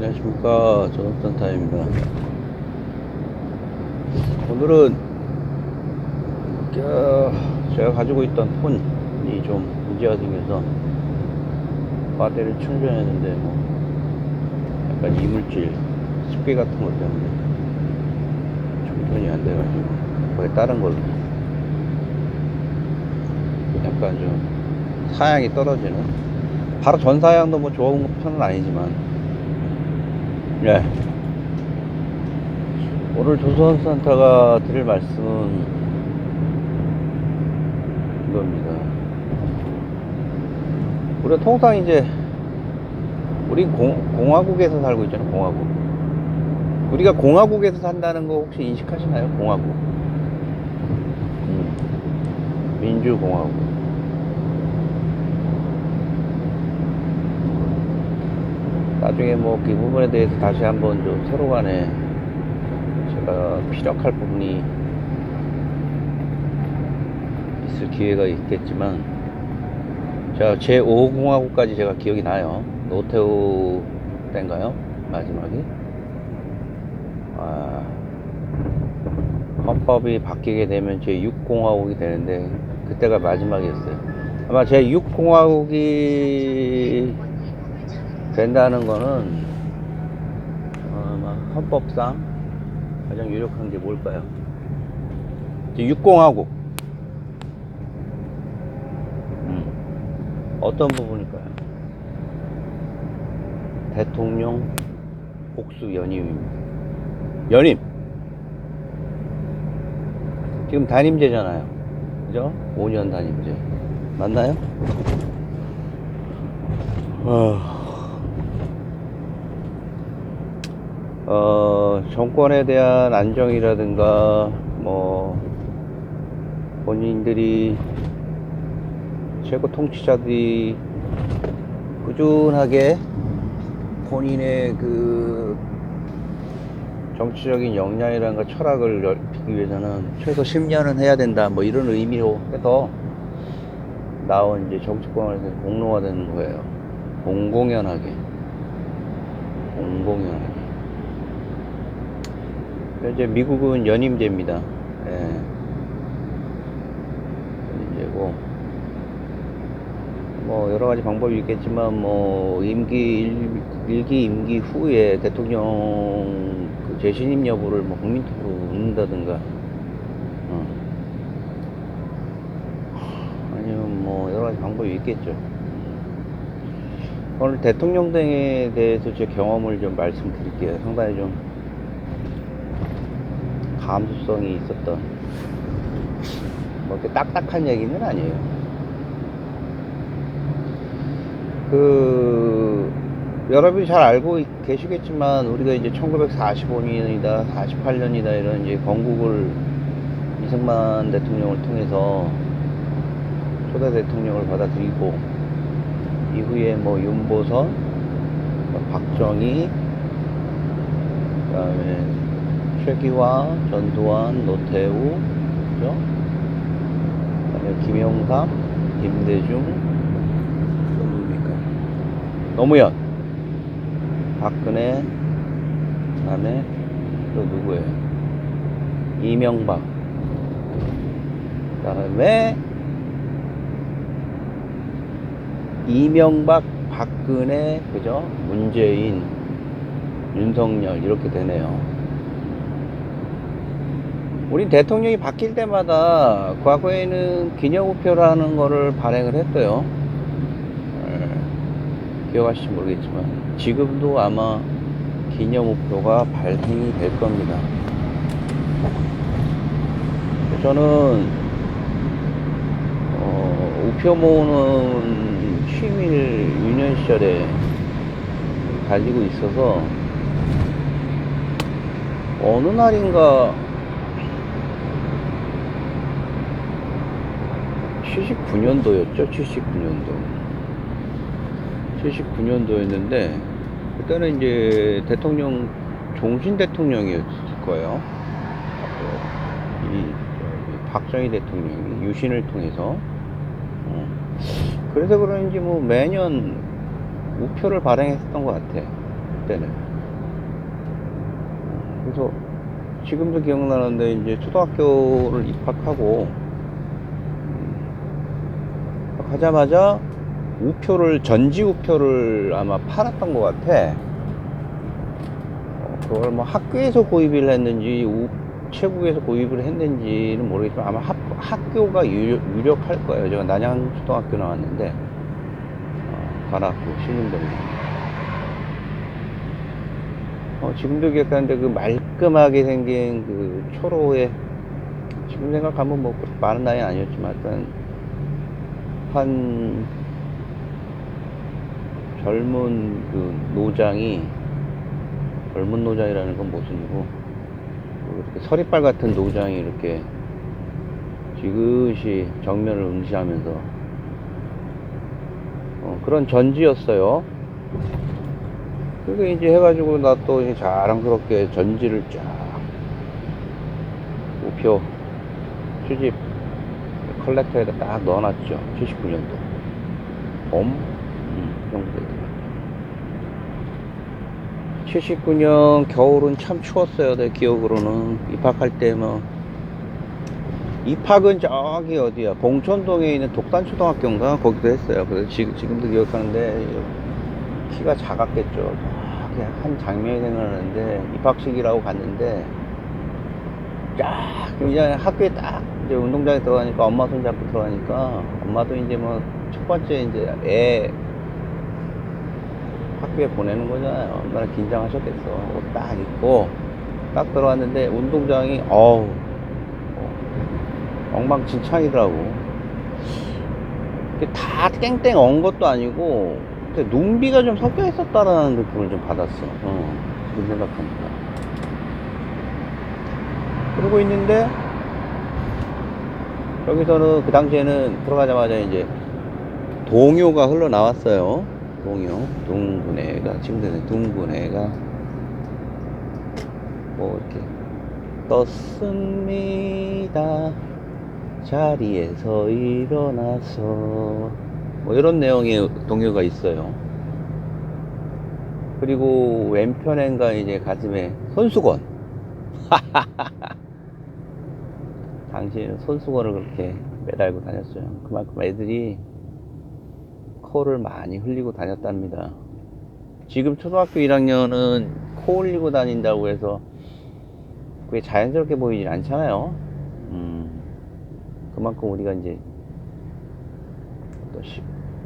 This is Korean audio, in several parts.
안녕하십니까, 전업센터입니다. 오늘은 제가 가지고 있던 폰이 좀 문제가 생겨서 배터리를 충전했는데 약간 이물질 습기 같은 것 때문에 충전이 안 돼가지고 거의 다른 걸로 약간 좀 사양이 떨어지는, 바로 전 사양도 뭐 좋은 편은 아니지만, 네. 오늘 조선센터가 드릴 말씀은 이겁니다. 우리가 통상 이제 우리 공화국에서 살고 있잖아요. 공화국. 우리가 공화국에서 산다는 거 혹시 인식하시나요? 공화국. 민주공화국. 나중에 뭐 그 부분에 대해서 다시 한번 좀 서로 간에 제가 피력할 부분이 있을 기회가 있겠지만, 제가 제5공화국까지 제가 기억이 나요. 노태우 때인가요? 마지막에. 헌법이 바뀌게 되면 제6공화국이 되는데, 그때가 마지막이었어요. 아마 제6공화국이 된다는 거는 아마 헌법상 가장 유력한 게 뭘까요? 제6공화국. 어떤 부분일까요? 대통령 복수 연임입니다. 연임. 지금 단임제잖아요. 그죠? 5년 단임제. 맞나요? 정권에 대한 안정이라든가, 본인들이, 최고 통치자들이 꾸준하게 본인의 그 정치적인 역량이라든가 철학을 넓히기 위해서는 최소 10년은 해야 된다, 뭐 이런 의미로 해서 나온 이제 정치권에서 공론화되는 거예요. 공공연하게. 이제 미국은 연임제입니다. 예. 연임제고, 여러 가지 방법이 있겠지만, 일기 임기 후에 대통령 그 재신임 여부를 국민 투표로 묻는다든가, 아니면 여러 가지 방법이 있겠죠. 오늘 대통령 등에 대해서 제 경험을 좀 말씀드릴게요. 상당히 좀 감수성이 있었던, 이렇게 딱딱한 얘기는 아니에요. 여러분이 잘 알고 계시겠지만, 우리가 이제 1945년이다, 48년이다, 이런 이제 건국을 이승만 대통령을 통해서 초대 대통령을 받아들이고, 이후에 윤보선, 박정희, 그 다음에 최기화, 전두환, 노태우, 그죠? 그 다음에 김영삼, 김대중, 또 누굽니까? 노무현, 박근혜, 그 다음에 또 누구예요? 이명박, 그 다음에 이명박, 박근혜, 그죠? 문재인, 윤석열, 이렇게 되네요. 우리 대통령이 바뀔 때마다 과거에는 기념우표라는 거를 발행을 했어요. 기억하실지 모르겠지만 지금도 아마 기념우표가 발행이 될 겁니다. 저는 우표 모으는 취미를 유년 시절에 가지고 있어서, 어느 날인가 79년도였죠. 79년도였는데, 그때는 이제 대통령, 종신 대통령이었을 거예요. 박정희 대통령이 유신을 통해서. 그래서 그런지 매년 우표를 발행했었던 것 같아. 그때는 그래서 지금도 기억나는데 이제 초등학교를 입학하고 가자마자 전지 우표를 아마 팔았던 것 같아. 그걸 뭐 학교에서 구입을 했는지 우체국에서 구입을 했는지는 모르겠지만 아마 학교가 유력할 거예요. 제가 난양 초등학교 나왔는데 관악구 신림동에. 지금도 기억하는데 그 말끔하게 생긴 그 초로에, 지금 생각하면 뭐 그렇게 많은 나이 아니었지만 한 젊은 그 노장이, 젊은 노장이라는 건 무슨이고, 이렇게 서리빨 같은 노장이 이렇게 지그시 정면을 응시하면서 그런 전지였어요. 그게 이제 해가지고 나 또 자랑스럽게 전지를 쫙 우표 수집 컬렉터에다 딱 넣어놨죠. 79년도 봄 정도 되더라고요. 79년 겨울은 참 추웠어요. 내 기억으로는 입학할 때 입학은 저기 어디야, 봉천동에 있는 독단초등학교인가 거기도 했어요. 그래서 지금도 기억하는데 키가 작았겠죠. 한 장면이 생각나는데, 입학식이라고 갔는데 쫙 그냥 학교에 딱 이제 운동장에 들어가니까 엄마 손 잡고 들어가니까, 엄마도 이제 뭐 첫 번째 이제 애 학교에 보내는 거잖아요. 얼마나 긴장하셨겠어. 옷 딱 입고 딱 들어왔는데 운동장이 엉망진창이더라고. 다 땡땡 엉 것도 아니고 눈비가 좀 섞여 있었다라는 느낌을 좀 받았어. 지금 생각하니까. 그러고 있는데 여기서는 그 당시에는 들어가자마자 이제 동요가 흘러나왔어요. 동요, 둥근애가, 지금도 둥근애가 뭐 이렇게 떴습니다. 자리에서 일어나서, 뭐 이런 내용의 동요가 있어요. 그리고 왼편엔가 이제 가슴에 손수건. 당시에는 손수건을 그렇게 매달고 다녔어요. 그만큼 애들이 코를 많이 흘리고 다녔답니다. 지금 초등학교 1학년은 코 흘리고 다닌다고 해서 그게 자연스럽게 보이진 않잖아요. 그만큼 우리가 이제 또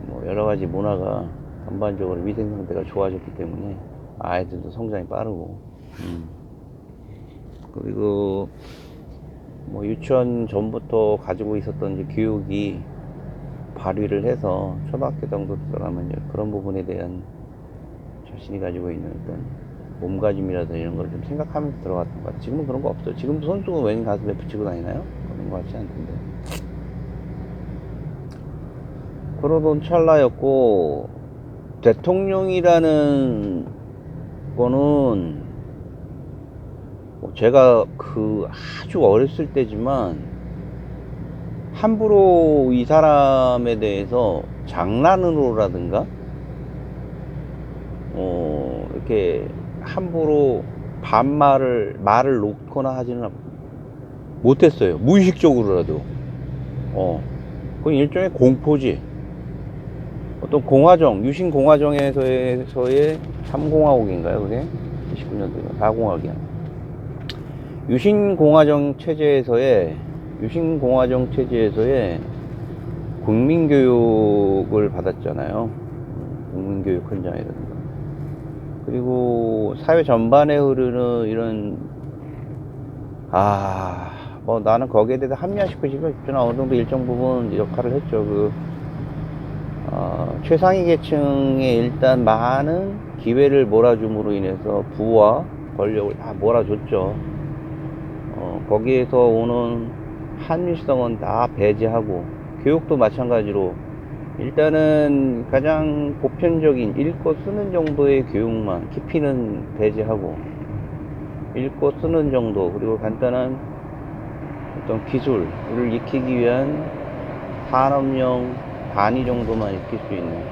뭐 여러 가지 문화가 전반적으로 위생 상태가 좋아졌기 때문에 아이들도 성장이 빠르고, 그리고 뭐 유치원 전부터 가지고 있었던 이제 교육이 발휘를 해서 초등학교 정도 들어가면 그런 부분에 대한 자신이 가지고 있는 어떤 몸가짐이라든지 이런 걸 좀 생각하면서 들어갔던 것 같아요. 지금은 그런 거 없어요. 지금도 손수건 왼 가슴에 붙이고 다니나요? 그런 것 같지 않던데. 그러던 찰나였고, 대통령이라는 거는 제가 그 아주 어렸을 때지만 함부로 이 사람에 대해서 장난으로라든가 이렇게 함부로 말을 놓거나 하지는 못했어요. 무의식적으로라도. 그건 일종의 공포지. 어떤 공화정, 유신공화정에서의 3공화국인가요, 그게? 29년도에 4공화국이야. 유신공화정 체제에서의 국민교육을 받았잖아요. 국민교육 현장이라든가. 그리고 사회 전반에 흐르는 이런, 뭐 나는 거기에 대해서 합리화시키고 싶지만 어느 정도 일정 부분 역할을 했죠. 최상위 계층에 일단 많은 기회를 몰아줌으로 인해서 부와 권력을 다 몰아줬죠. 거기에서 오는 합리성은 다 배제하고, 교육도 마찬가지로 일단은 가장 보편적인 읽고 쓰는 정도의 교육만, 깊이는 배제하고 읽고 쓰는 정도, 그리고 간단한 어떤 기술을 익히기 위한 산업용 단위 정도만 익힐 수 있는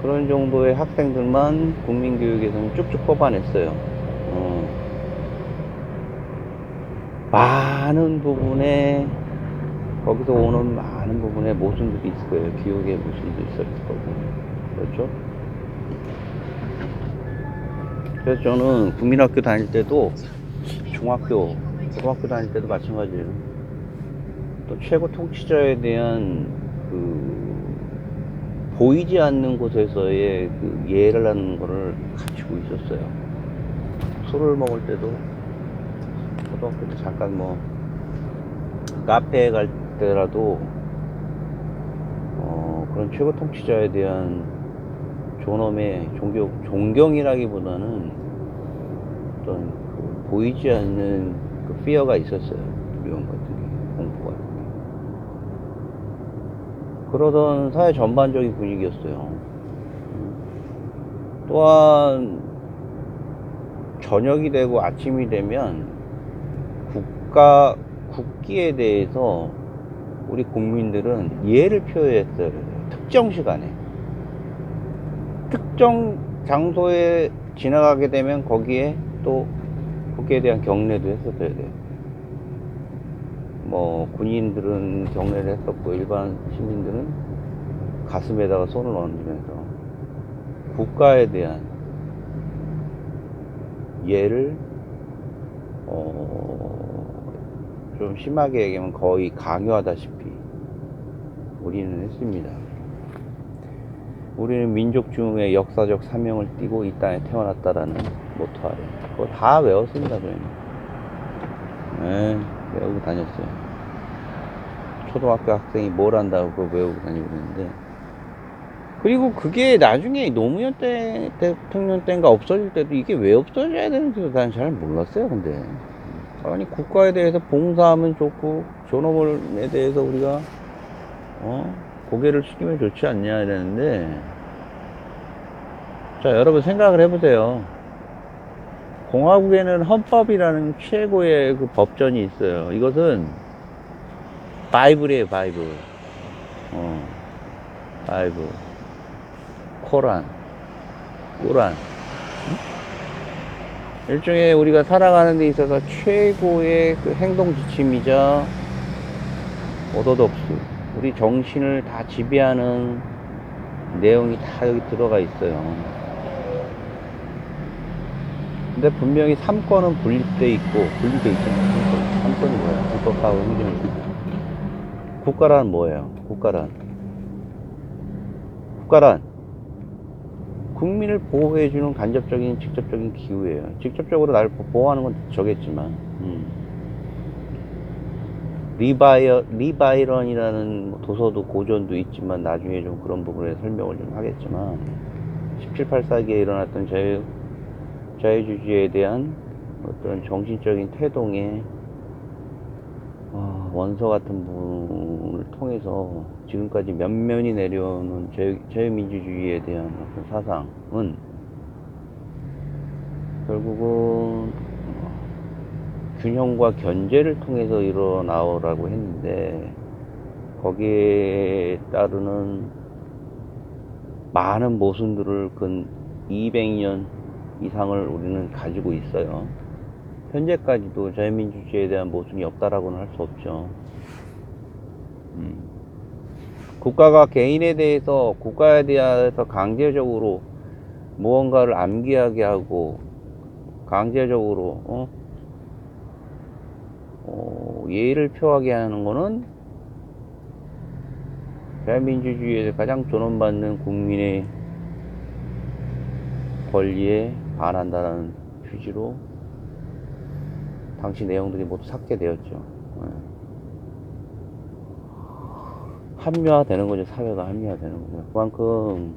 그런 정도의 학생들만 국민교육에서는 쭉쭉 뽑아냈어요. 많은 부분에 거기서 오는 많은 부분에 모순들이 있을 거예요. 기억의 모순도 있을 거고. 그렇죠? 그래서 저는 국민학교 다닐 때도 중학교, 고등학교 다닐 때도 마찬가지예요. 또 최고 통치자에 대한 보이지 않는 곳에서의 예라는 거를 가지고 있었어요. 술을 먹을 때도 고등학교 때 잠깐 뭐 카페에 갈 때라도 그런 최고 통치자에 대한 존엄의 존경이라기보다는 어떤 보이지 않는 피어가 있었어요. 두려움 같은 게, 공포 같은 게. 그러던 사회 전반적인 분위기였어요. 또한 저녁이 되고 아침이 되면 국기에 대해서 우리 국민들은 예를 표했어요. 특정 시간에 특정 장소에 지나가게 되면 거기에 또 국기에 대한 경례도 했었어야 돼요. 뭐 군인들은 경례를 했었고 일반 시민들은 가슴에다가 손을 얹으면서 국가에 대한 예를 좀 심하게 얘기하면 거의 강요하다시피 우리는 했습니다. 우리는 민족 중의 역사적 사명을 띠고 이 땅에 태어났다라는 모토 아래 그거 다 외웠습니다. 저희는 외우고 다녔어요. 초등학교 학생이 뭘 한다고 그거 외우고 다니고 그랬는데, 그리고 그게 나중에 노무현 대통령 때인가 없어질 때도 이게 왜 없어져야 되는지도 난 잘 몰랐어요. 근데 아니 국가에 대해서 봉사하면 좋고 존엄에 대해서 우리가 고개를 숙이면 좋지 않냐 이랬는데, 자 여러분 생각을 해보세요. 공화국에는 헌법이라는 최고의 그 법전이 있어요. 이것은 바이블이에요. 바이블. 바이블, 코란, 꾸란. 일종의 우리가 살아가는 데 있어서 최고의 그 행동 지침이자 오더독스, 우리 정신을 다 지배하는 내용이 다 여기 들어가 있어요. 근데 분명히 3권은 분립돼 있고, 분리돼 있잖아요. 3권이 뭐야? 헌법하고 행정이. 국가란 뭐예요? 국가란 국민을 보호해주는 간접적인 직접적인 기후예요. 직접적으로 나를 보호하는 건 저겠지만, 리바이런이라는 도서도 고전도 있지만 나중에 좀 그런 부분에 설명을 좀 하겠지만, 17, 18세기에 일어났던 자유주의에 대한 어떤 정신적인 태동의 원서 같은 부분을 통해서 지금까지 면면이 내려오는 자유민주주의에 대한 어떤 사상은 결국은 균형과 견제를 통해서 일어나오라고 했는데, 거기에 따르는 많은 모순들을 근 200년 이상을 우리는 가지고 있어요. 현재까지도 자유민주주의에 대한 모순이 없다라고는 할 수 없죠. 국가가 개인에 대해서, 국가에 대해서 강제적으로 무언가를 암기하게 하고 강제적으로 예의를 표하게 하는 거는 자유민주주의에서 가장 존엄받는 국민의 권리에 반한다는 취지로 당시 내용들이 모두 삭제되었죠. 합리화되는 거죠. 사회가 합리화되는 거죠. 그만큼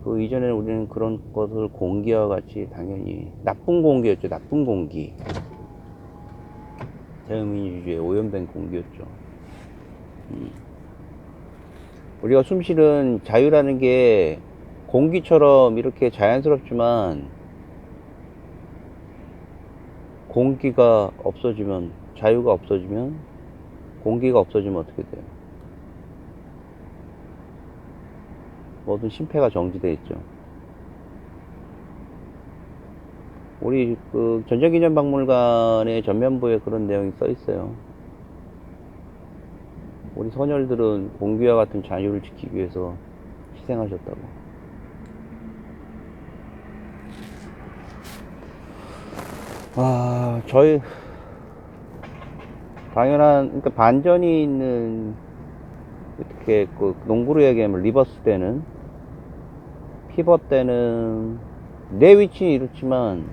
그 이전에는 우리는 그런 것을 공기와 같이 당연히 나쁜 공기였죠. 나쁜 공기. 자유민주주의에 오염된 공기였죠. 우리가 숨쉬는 자유라는 게 공기처럼 이렇게 자연스럽지만, 공기가 없어지면, 자유가 없어지면, 공기가 없어지면 어떻게 돼요? 모든 심폐가 정지되어 있죠. 우리 그 전쟁기념박물관의 전면부에 그런 내용이 써 있어요. 우리 선열들은 공기와 같은 자유를 지키기 위해서 희생하셨다고. 저희 당연한, 그러니까 반전이 있는, 어떻게 그 농구로 얘기하면 리버스 때는, 피벗 때는 내 위치는 이렇지만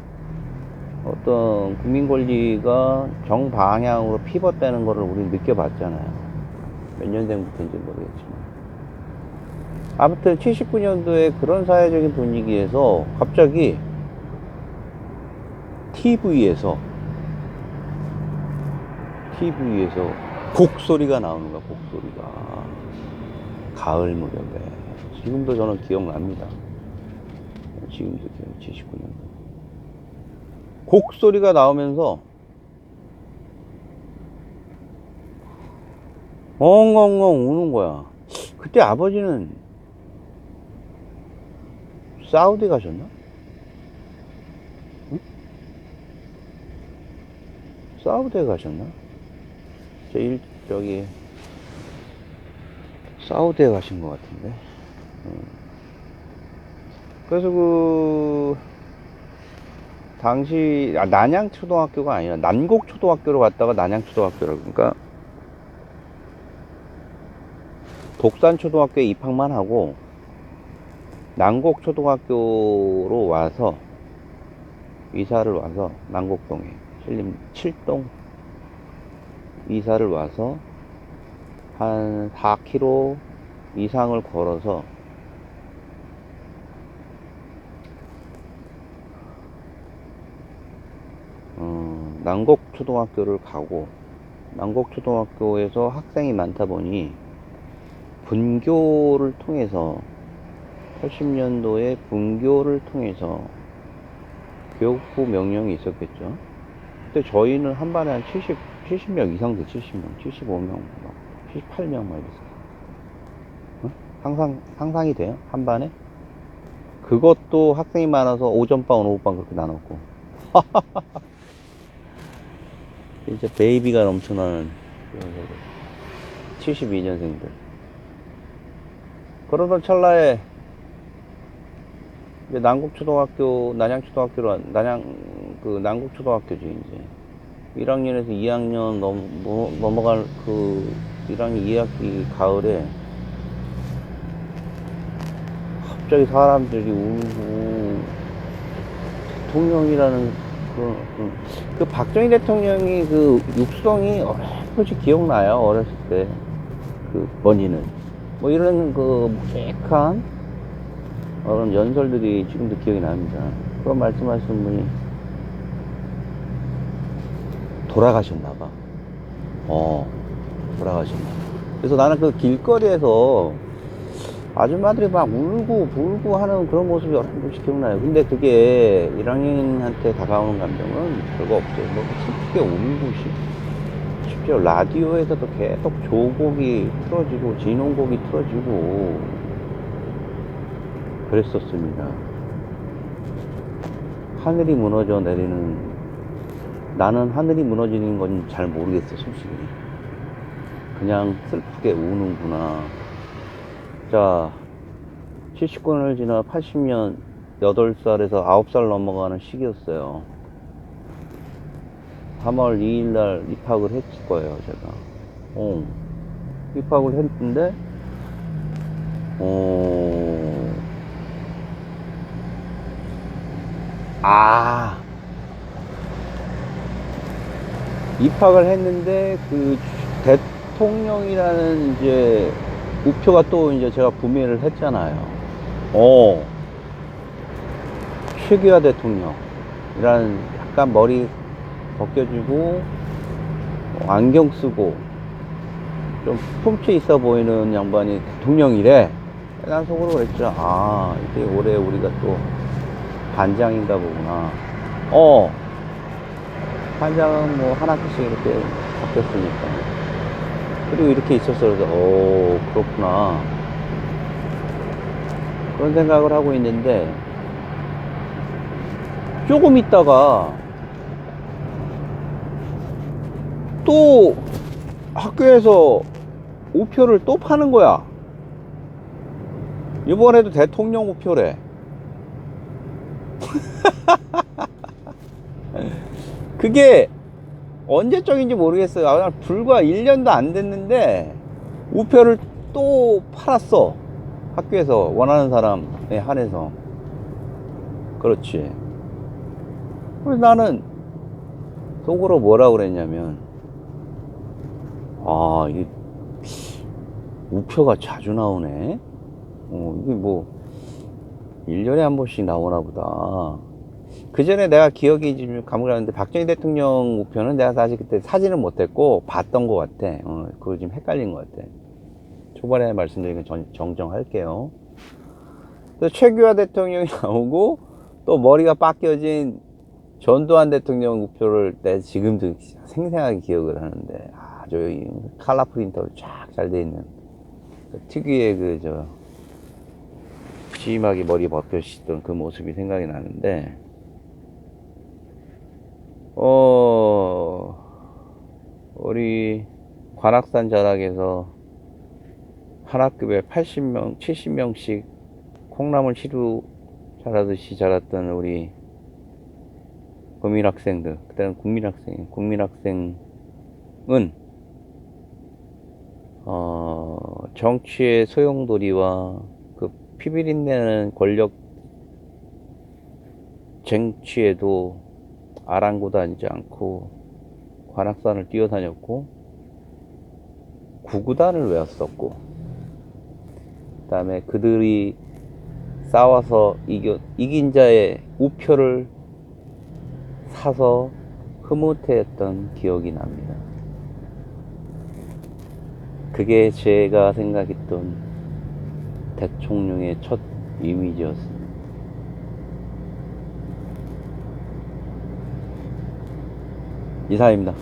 어떤 국민 권리가 정방향으로 피벗 되는 거를 우리는 느껴봤잖아요. 몇 년생부터인지 모르겠지만. 아무튼 79년도에 그런 사회적인 분위기에서 갑자기 TV에서 곡소리가 나오는 거야. 곡소리가 가을 무렵에. 지금도 저는 기억납니다. 지금도 기억. 79년도 곡소리가 나오면서 엉엉엉 우는 거야. 그때 아버지는 사우디 가셨나? 응? 사우디에 가셨나? 저기 사우디에 가신 것 같은데. 그래서 그 당시 난양초등학교가 아니라 난곡초등학교로 갔다가 난양초등학교라고. 그러니까 독산초등학교에 입학만 하고 난곡초등학교로 와서 이사를 와서, 난곡동에 신림 7동 이사를 와서 한 4km 이상을 걸어서 난곡초등학교를 가고, 난곡초등학교에서 학생이 많다 보니 분교를 통해서, 80년도에 분교를 통해서 교육부 명령이 있었겠죠. 그때 저희는 한 반에 한 70명 이상 돼. 70명, 75명, 78명 막 이랬어요. 상상이 돼요? 한 반에? 그것도 학생이 많아서 오전반, 오후반 그렇게 나눴고. 진짜 베이비가 넘쳐나는 72년생들. 그러던 찰나에 이제 난곡초등학교, 난곡초등학교지, 이제. 1학년에서 2학년 넘어갈 그 1학년 2학기 가을에 갑자기 사람들이 울고, 대통령이라는 그 박정희 대통령이 그 육성이 어렴풋이 기억나요. 어렸을 때 그 번지는 뭐 이런 그 묵직한 그런 연설들이 지금도 기억이 납니다. 그런 말씀하시는 분이 돌아가셨나봐. 돌아가셨나봐. 그래서 나는 그 길거리에서 아줌마들이 막 울고 불고 하는 그런 모습이 여러 번 기억나요. 근데 그게 1학년한테 다가오는 감정은 별거 없어요. 뭐 슬프게 우는 곳이 쉽죠. 라디오에서도 계속 조곡이 틀어지고 진홍곡이 틀어지고 그랬었습니다. 하늘이 무너져 내리는, 나는 하늘이 무너지는 건 잘 모르겠어, 솔직히. 그냥 슬프게 우는구나. 자, 79년을 지나 80년 8살에서 9살 넘어가는 시기였어요. 3월 2일날 입학을 했을 거예요, 제가. 입학을 했는데, 입학을 했는데, 그 대통령이라는 이제 우표가 또 이제 제가 구매를 했잖아요. 최규하 대통령이라는, 약간 머리 벗겨지고 안경 쓰고 좀 품치 있어 보이는 양반이 대통령이래. 난 속으로 그랬죠. 이게 올해 우리가 또 반장인가 보구나. 반장은 뭐 하나씩 이렇게 바뀌었으니까. 그리고 이렇게 있었어. 그래서 그렇구나, 그런 생각을 하고 있는데, 조금 있다가 또 학교에서 우표를 또 파는 거야. 이번에도 대통령 우표래. 그게 언제적인지 모르겠어요. 불과 1년도 안 됐는데 우표를 또 팔았어. 학교에서 원하는 사람에 한해서. 그렇지. 그래서 나는 속으로 뭐라 그랬냐면, 아, 이게 우표가 자주 나오네. 이게 뭐 1년에 한 번씩 나오나 보다. 그 전에 내가 기억이 좀 가물가는데 박정희 대통령 우표는 내가 사실 그때 사진을 못했고 봤던 것 같아. 그거 좀 헷갈린 것 같아. 초반에 말씀드린 건 정정할게요. 그래서 최규하 대통령이 나오고 또 머리가 빡겨진 전두환 대통령 우표를 내가 지금도 생생하게 기억을 하는데, 아주 칼라 프린터로 쫙 잘 돼 있는 특유의 심하게 머리 벗겨시던 그 모습이 생각이 나는데, 우리 관악산 자락에서 한 학급에 80명, 70명씩 콩나물 시루 자라듯이 자랐던 우리 국민학생들, 그때는 국민학생은 정치의 소용돌이와 그 피비린내는 권력 쟁취에도 아랑곳하지 않고 관악산을 뛰어다녔고 구구단을 외웠었고, 그 다음에 그들이 싸워서 이긴 자의 우표를 사서 흐뭇해했던 기억이 납니다. 그게 제가 생각했던 대통령의 첫 이미지였습니다. 이상입니다.